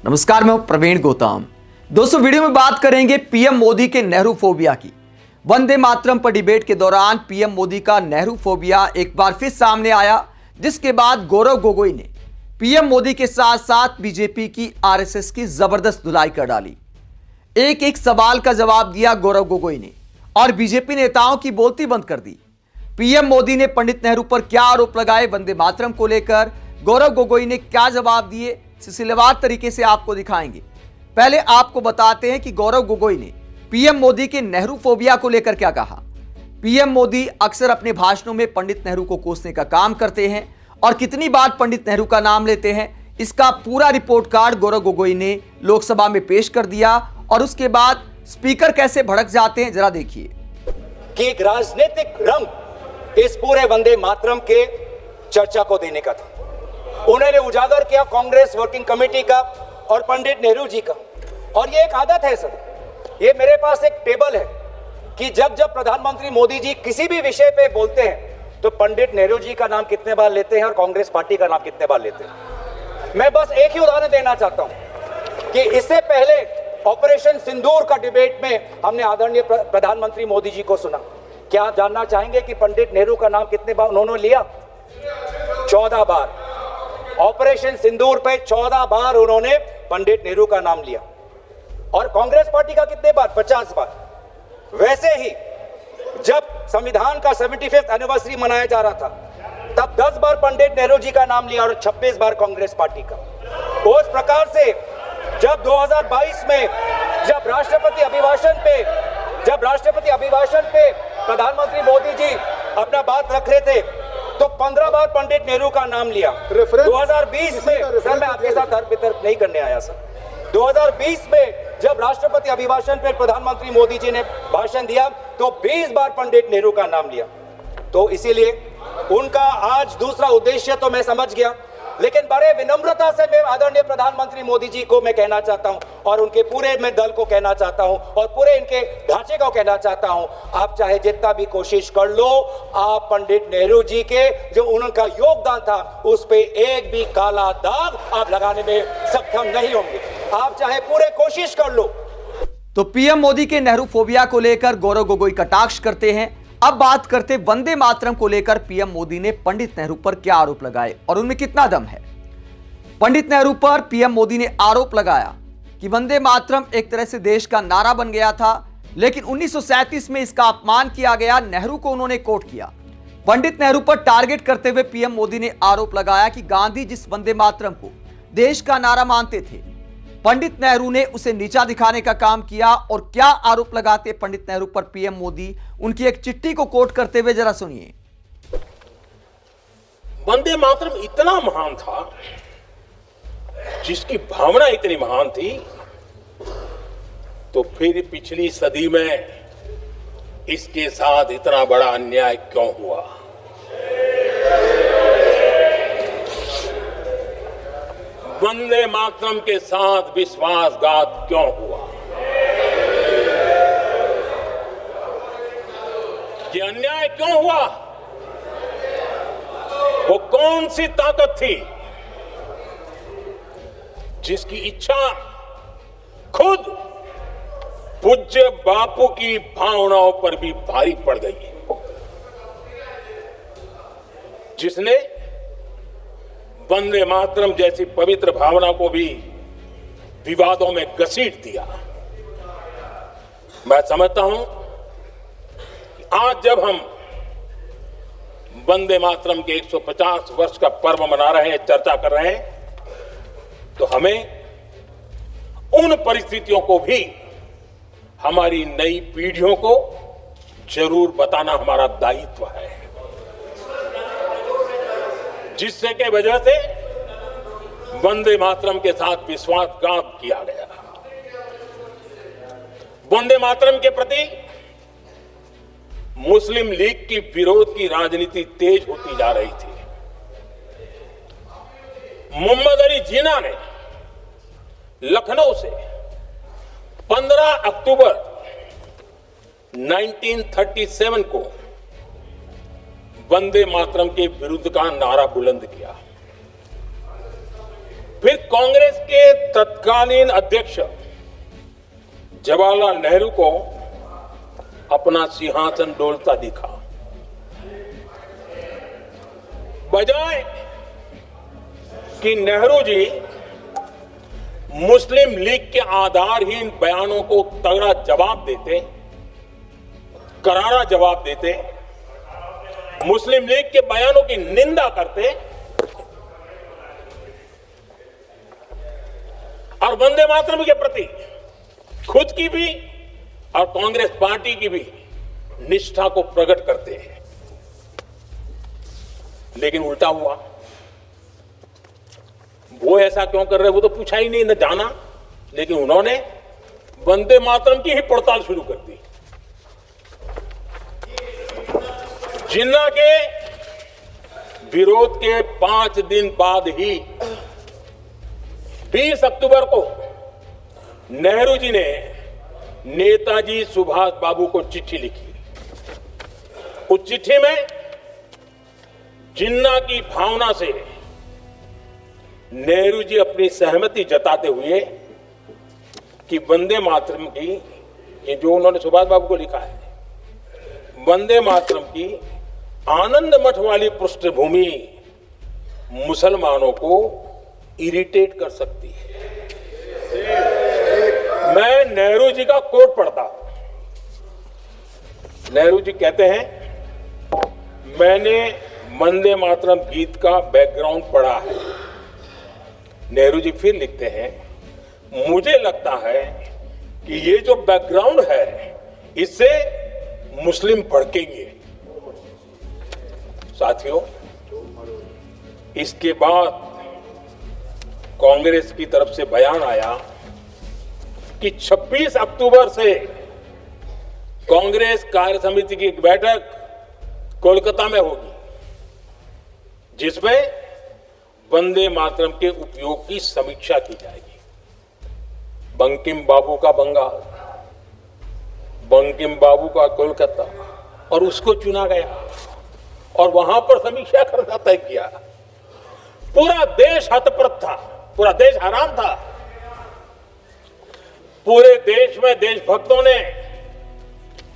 नमस्कार, मैं प्रवीण गौतम। दोस्तों, वीडियो में बात करेंगे पीएम मोदी के नेहरू फोबिया की। वंदे मातरम पर डिबेट के दौरान पीएम मोदी का नेहरू फोबिया एक बार फिर सामने आया, जिसके बाद गौरव गोगोई ने पीएम मोदी के साथ साथ बीजेपी की आरएसएस की जबरदस्त धुलाई कर डाली। एक एक सवाल का जवाब दिया गौरव गोगोई ने और बीजेपी नेताओं की बोलती बंद कर दी। पीएम मोदी ने पंडित नेहरू पर क्या आरोप लगाए वंदे मातरम को लेकर, गौरव गोगोई ने क्या जवाब दिए, सिलसिलेवार तरीके से आपको दिखाएंगे। पहले आपको बताते हैं कि गौरव गोगोई ने पीएम मोदी के नेहरू फोबिया को लेकर क्या कहा। पीएम मोदी अक्सर अपने भाषणों में पंडित नेहरू को कोसने का काम करते हैं और कितनी बार पंडित नेहरू का नाम लेते हैं, इसका पूरा रिपोर्ट कार्ड गौरव गोगोई ने लोकसभा में पेश कर दिया और उसके बाद स्पीकर कैसे भड़क जाते हैं, जरा देखिए। कि एक राजनीतिक रंग इस पूरे वंदे मातरम के चर्चा को देने का था। उन्होंने उजागर किया कांग्रेस वर्किंग कमेटी का और पंडित नेहरू जी का। और ये एक आदत है सर, ये मेरे पास एक टेबल है कि जब जब प्रधानमंत्री मोदी जी किसी भी विषय पे बोलते हैं तो पंडित नेहरू जी का नाम कितने बार लेते हैं और कांग्रेस पार्टी का नाम कितने बार लेते हैं। मैं बस एक ही उदाहरण देना चाहता हूं कि इससे पहले ऑपरेशन सिंदूर का डिबेट में हमने आदरणीय प्रधानमंत्री मोदी जी को सुना। क्या आप जानना चाहेंगे कि पंडित नेहरू का नाम कितने बार उन्होंने लिया? 14 बार। ऑपरेशन सिंदूर पे 14 बार उन्होंने पंडित नेहरू का नाम लिया। और कांग्रेस पार्टी का कितने बार? 50 बार। वैसे ही जब संविधान का 75th एनिवर्सरी मनाया जा रहा था तब 10 बार पंडित नेहरू जी का नाम लिया और 26 बार कांग्रेस पार्टी का। उस प्रकार से जब 2022 में जब राष्ट्रपति अभिभाषण पे प्रधानमंत्री मोदी जी अपना बात रख रहे थे तो 15 बार पंडित नेहरू का नाम लिया। 2020 में, सर मैं आपके साथ तर्क वितर्क नहीं करने आया सर, 2020 में जब राष्ट्रपति अभिभाषण पर प्रधानमंत्री मोदी जी ने भाषण दिया तो 20 बार पंडित नेहरू का नाम लिया। तो इसीलिए उनका आज दूसरा उद्देश्य तो मैं समझ गया, लेकिन बड़े विनम्रता से मैं आदरणीय प्रधानमंत्री मोदी जी को मैं कहना चाहता हूं और उनके पूरे मैं दल को कहना चाहता हूं और पूरे इनके ढांचे को कहना चाहता हूं, आप चाहे जितना भी कोशिश कर लो, आप पंडित नेहरू जी के जो उनका योगदान था उस पे एक भी काला दाग आप लगाने में सक्षम नहीं होंगे। आप चाहे पूरे कोशिश कर लो। तो पीएम मोदी के नेहरू फोबिया को लेकर गौरव गोगोई कटाक्ष करते हैं। अब बात करते वंदे मातरम को लेकर पीएम मोदी ने पंडित नेहरू पर क्या आरोप लगाए और उनमें कितना दम है। पंडित नेहरू पर पीएम मोदी ने आरोप लगाया कि वंदे मातरम एक तरह से देश का नारा बन गया था, लेकिन 1937 में इसका अपमान किया गया। नेहरू को उन्होंने कोट किया। पंडित नेहरू पर टारगेट करते हुए पीएम मोदी ने आरोप लगाया कि गांधी जिस वंदे मातरम को देश का नारा मानते थे, पंडित नेहरू ने उसे नीचा दिखाने का काम किया। और क्या आरोप लगाते पंडित नेहरू पर पीएम मोदी, उनकी एक चिट्ठी को कोट करते हुए, जरा सुनिए। वंदे मातरम इतना महान था, जिसकी भावना इतनी महान थी, तो फिर पिछली सदी में इसके साथ इतना बड़ा अन्याय क्यों हुआ? वंदे मातरम के साथ विश्वासघात क्यों हुआ? ये अन्याय क्यों हुआ? वो कौन सी ताकत थी जिसकी इच्छा खुद पूज्य बापू की भावनाओं पर भी भारी पड़ गई, जिसने वंदे मातरम जैसी पवित्र भावना को भी विवादों में घसीट दिया। मैं समझता हूं कि आज जब हम वंदे मातरम के 150 वर्ष का पर्व मना रहे हैं, चर्चा कर रहे हैं, तो हमें उन परिस्थितियों को भी हमारी नई पीढ़ियों को जरूर बताना हमारा दायित्व है, जिससे के वजह से वंदे मातरम के साथ विश्वासघात किया गया। वंदे मातरम के प्रति मुस्लिम लीग की विरोध की राजनीति तेज होती जा रही थी। मोहम्मद अली जिन्ना ने लखनऊ से 15 अक्टूबर 1937 को वंदे मातरम के विरुद्ध का नारा बुलंद किया। फिर कांग्रेस के तत्कालीन अध्यक्ष जवाहरलाल नेहरू को अपना सिंहासन डोलता दिखा। बजाय कि नेहरू जी मुस्लिम लीग के आधारहीन बयानों को तगड़ा जवाब देते, करारा जवाब देते, मुस्लिम लीग के बयानों की निंदा करते और वंदे मातरम के प्रति खुद की भी और कांग्रेस पार्टी की भी निष्ठा को प्रकट करते हैं। लेकिन उल्टा हुआ। वो ऐसा क्यों कर रहे वो तो पूछा ही नहीं, न जाना, लेकिन उन्होंने वंदे मातरम की ही पड़ताल शुरू कर दी। जिन्ना के विरोध के 5 दिन बाद ही 20 अक्टूबर को नेहरू जी ने नेताजी सुभाष बाबू को चिट्ठी लिखी। उस चिट्ठी में जिन्ना की भावना से नेहरू जी अपनी सहमति जताते हुए कि वंदे मातरम की, ये जो उन्होंने सुभाष बाबू को लिखा है, वंदे मातरम की आनंद मठ वाली पृष्ठभूमि मुसलमानों को इरिटेट कर सकती है। मैं नेहरू जी का कोट पढ़ता हूं। नेहरू जी कहते हैं, मैंने वंदे मातरम गीत का बैकग्राउंड पढ़ा है। नेहरू जी फिर लिखते हैं, मुझे लगता है कि ये जो बैकग्राउंड है इससे मुस्लिम भड़केंगे। साथियों, इसके बाद कांग्रेस की तरफ से बयान आया कि 26 अक्टूबर से कांग्रेस कार्य समिति की एक बैठक कोलकाता में होगी, जिसमें वंदे मातरम के उपयोग की समीक्षा की जाएगी। बंकिम बाबू का बंगाल, बंकिम बाबू का कोलकाता, और उसको चुना गया और वहां पर समीक्षा करना तय किया। पूरा देश हतप्रभ था, पूरा देश हैरान था। पूरे देश में देशभक्तों ने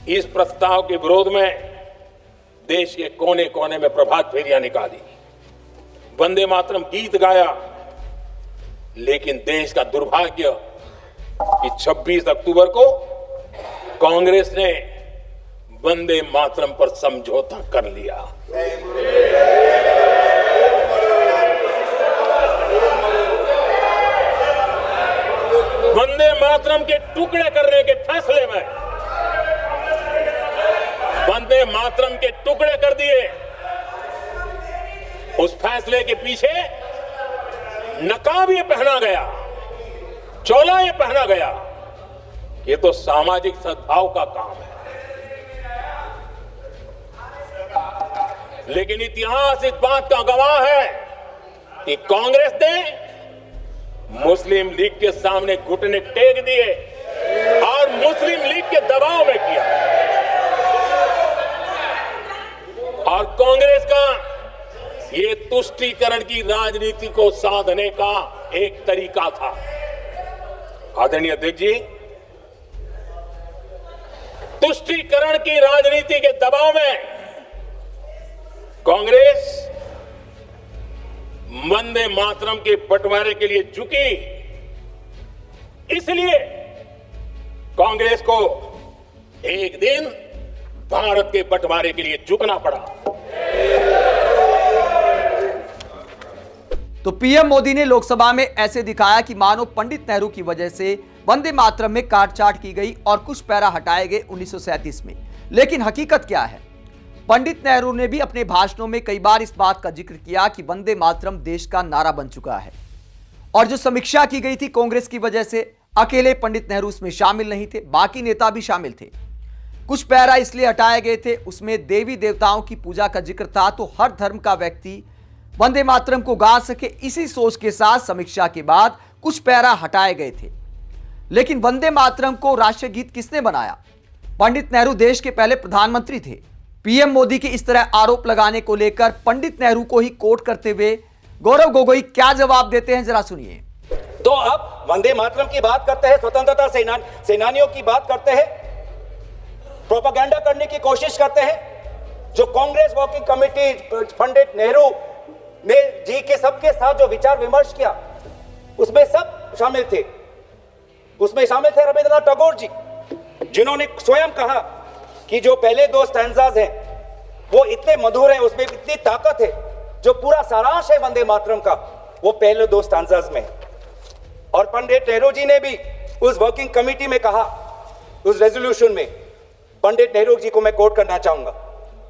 इस प्रस्ताव के विरोध में देश के कोने कोने में प्रभात फेरियां निकाली, वंदे मातरम गीत गाया। लेकिन देश का दुर्भाग्य कि 26 अक्टूबर को कांग्रेस ने वंदे मातरम पर समझौता कर लिया। वंदे मातरम के टुकड़े करने के फैसले में वंदे मातरम के टुकड़े कर दिए। उस फैसले के पीछे नकाब ये पहना गया, चोला ये पहना गया। ये तो सामाजिक सद्भाव का काम है। लेकिन इतिहास इस बात का गवाह है कि कांग्रेस ने मुस्लिम लीग के सामने घुटने टेक दिए और मुस्लिम लीग के दबाव में किया। और कांग्रेस का ये तुष्टीकरण की राजनीति को साधने का एक तरीका था। आदरणीय अध्यक्ष जी, तुष्टीकरण की राजनीति के दबाव में कांग्रेस वंदे मातरम के बंटवारे के लिए झुकी। इसलिए कांग्रेस को एक दिन भारत के बंटवारे के लिए झुकना पड़ा। तो पीएम मोदी ने लोकसभा में ऐसे दिखाया कि मानो पंडित नेहरू की वजह से वंदे मातरम में काटछांट की गई और कुछ पैरा हटाए गए 1937 में। लेकिन हकीकत क्या है? पंडित नेहरू ने भी अपने भाषणों में कई बार इस बात का जिक्र किया कि वंदे मातरम देश का नारा बन चुका है। और जो समीक्षा की गई थी कांग्रेस की वजह से, अकेले पंडित नेहरू उसमें शामिल नहीं थे, बाकी नेता भी शामिल थे। कुछ पैरा इसलिए हटाए गए थे, उसमें देवी देवताओं की पूजा का जिक्र था, तो हर धर्म का व्यक्ति वंदे मातरम को गा सके, इसी सोच के साथ समीक्षा के बाद कुछ पैरा हटाए गए थे। लेकिन वंदे मातरम को राष्ट्रीय गीत किसने बनाया? पंडित नेहरू देश के पहले प्रधानमंत्री थे। पीएम मोदी के इस तरह आरोप लगाने को लेकर पंडित नेहरू को ही कोट करते हुए गौरव गोगोई क्या जवाब देते हैं, जरा सुनिए। तो अब वंदे मातरम की बात करते हैं, स्वतंत्रता सेनानियों की बात करते हैं, प्रोपेगेंडा करने की कोशिश करते हैं। जो कांग्रेस वर्किंग कमेटी पंडित नेहरू ने जी के सबके साथ जो विचार विमर्श किया, उसमें सब शामिल थे। उसमें शामिल थे रविंद्रनाथ टैगोर जी, जिन्होंने स्वयं कहा कि जो पहले दो स्टैंजाज हैं वो इतने मधुर है, उसमें इतनी ताकत है, जो पूरा सारांश है वंदे मातरम का वो पहले दो स्टैंजाज में। और पंडित नेहरू जी ने भी उस वर्किंग कमेटी में कहा, उस रेजोल्यूशन में, पंडित नेहरू जी को मैं कोट करना चाहूंगा,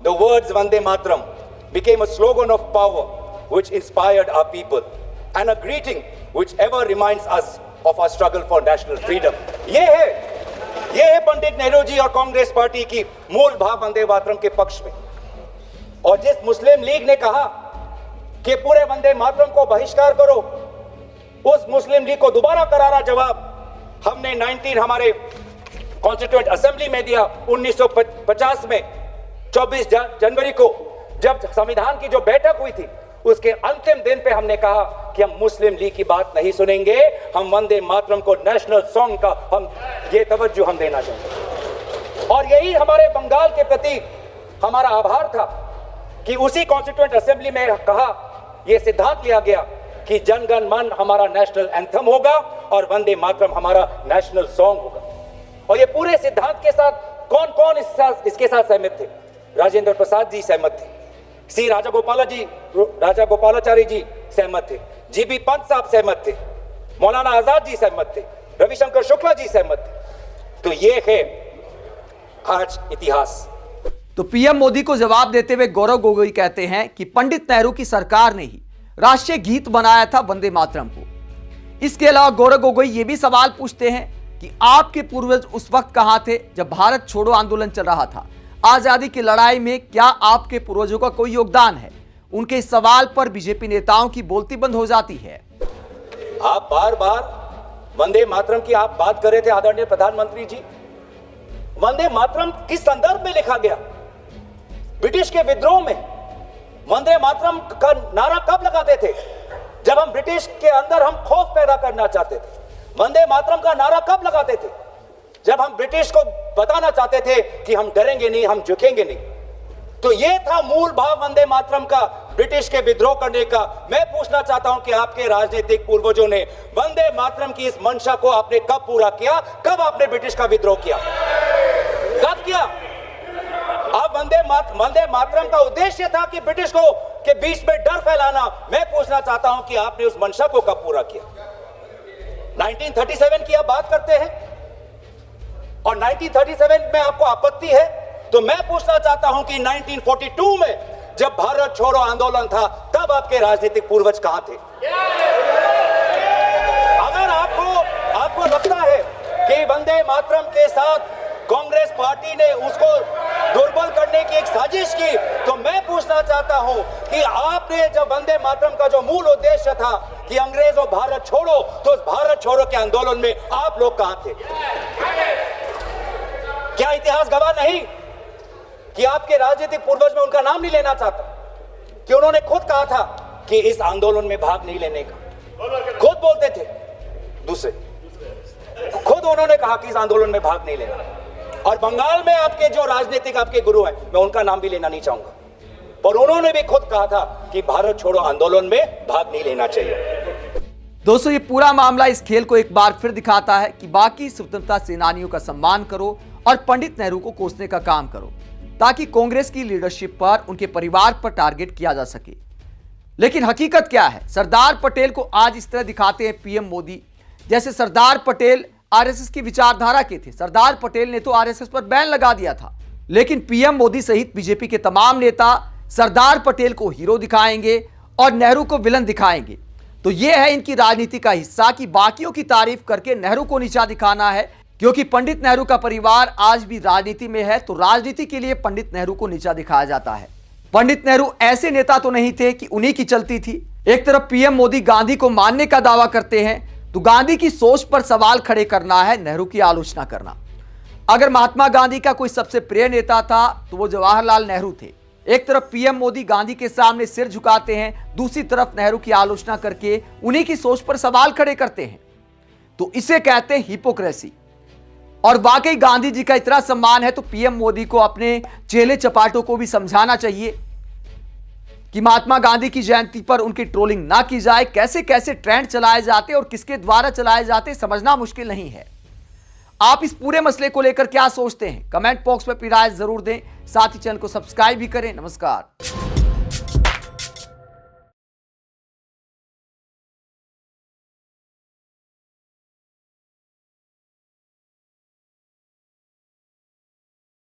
the words Vande Mataram became a slogan of power which inspired our people and a greeting which ever reminds us of our struggle for national freedom। ये है पंडित नेहरू जी और कांग्रेस पार्टी की मूल भाव वंदे मातरम के पक्ष में। और जिस मुस्लिम लीग ने कहा कि पूरे वंदे मातरम को बहिष्कार करो, उस मुस्लिम लीग को दोबारा करारा जवाब हमने 19 हमारे कॉन्स्टिट्यूएंट असेंबली में दिया। 1950 में 24 जनवरी को जब संविधान की जो बैठक हुई थी, उसके अंतिम दिन पे हमने कहा कि हम मुस्लिम लीग की बात नहीं सुनेंगे, हम वंदे मातरम को नेशनल सॉन्ग का हम ये तवज्जो हम देना चाहते। और यही हमारे बंगाल के प्रति हमारा आभार था कि उसी कॉन्स्टिट्यूएंट असेंबली में कहा, यह सिद्धांत लिया गया कि जन गण मन हमारा नेशनल एंथम होगा और वंदे मातरम हमारा नेशनल सॉन्ग होगा। और ये पूरे सिद्धांत के साथ कौन कौन इसके साथ सहमत थे? राजेंद्र प्रसाद जी सहमत थे, सी राजागोपालाचारी जी सहमत थे, जीबी पंत साहब सहमत थे, मौलाना आजाद जी सहमत थे, रविशंकर शुक्ला जी सहमत थे। तो ये है आज इतिहास। तो पीएम मोदी को जवाब देते हुए गौरव गोगोई कहते हैं कि पंडित नेहरू की सरकार ने ही राष्ट्रीय गीत बनाया था वंदे मातरम को। इसके अलावा गौरव गोगोई ये भी सवाल पूछते हैं कि आपके पूर्वज उस वक्त कहां थे जब भारत छोड़ो आंदोलन चल रहा था? आजादी की लड़ाई में क्या आपके पूर्वजों का कोई योगदान है? उनके इस सवाल पर बीजेपी नेताओं की बोलती बंद हो जाती है। आप बार बार वंदे मातरम की आप बात कर रहे थे आदरणीय प्रधानमंत्री जी। वंदे मातरम किस संदर्भ में लिखा गया? ब्रिटिश के विद्रोह में वंदे मातरम का नारा कब लगाते थे? जब हम ब्रिटिश के अंदर हम खौफ पैदा करना चाहते थे। वंदे मातरम का नारा कब लगाते थे? जब हम ब्रिटिश को बताना चाहते थे कि हम डरेंगे नहीं, हम झुकेंगे नहीं। तो ये था मूल भाव वंदे मातरम का, ब्रिटिश के विद्रोह करने का। मैं पूछना चाहता हूं कि आपके राजनीतिक पूर्वजों ने वंदे मातरम की इस मंशा को आपने कब पूरा किया? कब आपने ब्रिटिश का विद्रोह किया? कब किया? अब वंदे मातरम का उद्देश्य था कि ब्रिटिश को के बीच में डर फैलाना। मैं पूछना चाहता हूं कि आपने उस मंशा को कब पूरा किया? 1937 की आप बात करते हैं और 1937 में आपको आपत्ति है, तो मैं पूछना चाहता हूं कि 1942 में जब भारत छोड़ो आंदोलन था, तब आपके राजनीतिक पूर्वज कहां थे? अगर आपको लगता है कि वंदे मातरम के साथ कांग्रेस पार्टी ने उसको दुर्बल करने की एक साजिश की, तो मैं पूछना चाहता हूं कि आपने जब वंदे मातरम का जो मूल उद्देश्य था कि अंग्रेजों भारत छोड़ो, तो उस भारत छोड़ो के आंदोलन में आप लोग कहां थे? क्या इतिहास गवाह नहीं कि आपके राजनीतिक पूर्वज में उनका नाम नहीं लेना चाहता, कि उन्होंने खुद कहा था कि इस आंदोलन में भाग नहीं लेने का? खुद बोलते थे, दूसरे खुद उन्होंने कहा कि इस आंदोलन में भाग नहीं लेना। और बंगाल में आपके जो राजनीतिक आपके गुरु हैं, मैं उनका नाम भी लेना नहीं चाहूंगा, पर उन्होंने भी खुद कहा था कि भारत छोड़ो आंदोलन में भाग नहीं लेना चाहिए। दोस्तों, ये पूरा मामला इस खेल को एक बार फिर दिखाता है कि बाकी स्वतंत्रता सेनानियों का सम्मान करो और पंडित नेहरू को कोसने का काम करो, ताकि कांग्रेस की लीडरशिप पर, उनके परिवार पर टारगेट किया जा सके। लेकिन हकीकत क्या है? सरदार पटेल को आज इस तरह दिखाते हैं पीएम मोदी, जैसे सरदार पटेल आरएसएस की विचारधारा के थे। सरदार पटेल ने तो आरएसएस पर बैन लगा दिया था, लेकिन पीएम मोदी सहित बीजेपी के तमाम नेता सरदार पटेल को हीरो दिखाएंगे और नेहरू को विलन दिखाएंगे। तो यह है इनकी राजनीति का हिस्सा कि बाकियों की तारीफ करके नेहरू को नीचा दिखाना है। क्योंकि पंडित नेहरू का परिवार आज भी राजनीति में है, तो राजनीति के लिए पंडित नेहरू को नीचा दिखाया जाता है। पंडित नेहरू ऐसे नेता तो नहीं थे कि उन्हीं की चलती थी। एक तरफ पीएम मोदी गांधी को मानने का दावा करते हैं, तो गांधी की सोच पर सवाल खड़े करना है नेहरू की आलोचना करना। अगर महात्मा गांधी का कोई सबसे प्रिय नेता था तो वो जवाहरलाल नेहरू थे। एक तरफ पीएम मोदी गांधी के सामने सिर झुकाते हैं, दूसरी तरफ नेहरू की आलोचना करके उन्हीं की सोच पर सवाल खड़े करते हैं। तो इसे कहते हैं हिपोक्रेसी। और वाकई गांधी जी का इतना सम्मान है तो पीएम मोदी को अपने चेले चपाटों को भी समझाना चाहिए कि महात्मा गांधी की जयंती पर उनकी ट्रोलिंग ना की जाए। कैसे कैसे ट्रेंड चलाए जाते और किसके द्वारा चलाए जाते समझना मुश्किल नहीं है। आप इस पूरे मसले को लेकर क्या सोचते हैं? कमेंट बॉक्स में अपनी राय जरूर दें। साथ ही चैनल को सब्सक्राइब भी करें। नमस्कार।